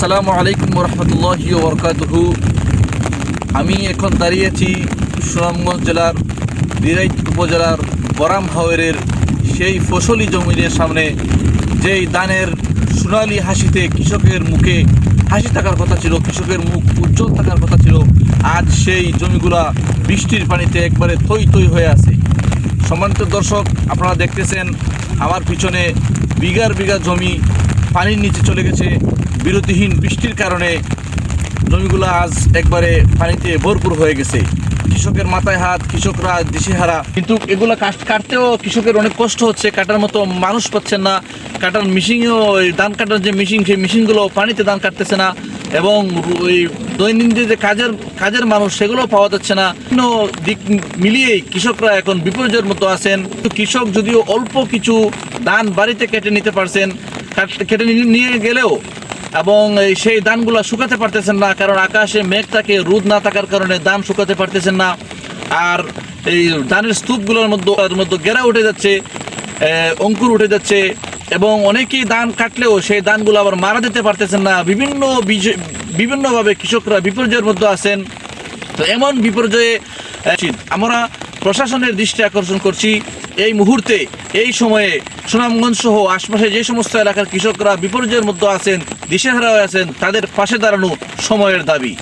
আসসালামু আলাইকুম রহমতুল্লাহি ওয়া বারাকাতুহু। আমি এখন দাঁড়িয়ে আছি সুনামগঞ্জ জেলার দিরাইত উপজেলার বরাম হাওরের সেই ফসলি জমিনের সামনে, যেই ধানের সোনালি হাসিতে কৃষকের মুখে হাসি থাকার কথা ছিল, কৃষকের মুখ উজ্জ্বল থাকার কথা ছিল। আজ সেই জমিগুলা বৃষ্টির পানিতে একবারে থই থই হয়ে আছে। সম্মানিত দর্শক, আপনারা দেখতেছেন আমার পিছনে বিঘার বিঘা জমি পানির নিচে চলে গেছে। বিরতিহীন বৃষ্টির কারণে জমিগুলো আজ একবারে পানিতে ভরপুর হয়ে গেছে। কৃষকের মাথায় হাত, কৃষকরা দিশেহারা। কিন্তু এগুলো কাটতেও কৃষকের অনেক কষ্ট হচ্ছে, কাটার মতো মানুষ পাচ্ছেন না। কাটার মেশিনও, ধান কাটার যে মেশিন, সেই মেশিনগুলো পানিতে ধান কাটতেছে না, এবং ওই দৈনন্দিন যে কাজের মানুষ, সেগুলো পাওয়া যাচ্ছে না। বিভিন্ন দিক মিলিয়েই কৃষকরা এখন বিপর্যয়ের মতো আছেন। কৃষক যদিও অল্প কিছু ধান বাড়িতে কেটে নিতে পারছেন, কেটে নিয়ে গেলেও এবং সেই ধানগুলো শুকাতে পারতেছেন না, কারণ আকাশে মেঘ থাকে, রোদ না থাকার কারণে ধান শুকাতে পারতেছেন না। আর এই ধানের স্তূপগুলোর মধ্যে গেরা উঠে যাচ্ছে, অঙ্কুর উঠে যাচ্ছে, এবং অনেকেই ধান কাটলেও সেই ধানগুলো আবার মারা দিতে পারতেছেন না। বিভিন্নভাবে কৃষকরা বিপর্যয়ের মধ্যে আছেন। তো এমন বিপর্যয়ে আমরা প্রশাসনের দৃষ্টি আকর্ষণ করছি, এই মুহূর্তে, এই সময়ে সুনামগঞ্জ সহ আশপাশে যে সমস্ত এলাকার কৃষকরা বিপর্যয়ের মধ্যে আছেন, দিশেহারা হয়ে আছেন, তাদের পাশে দাঁড়ানো সময়ের দাবি।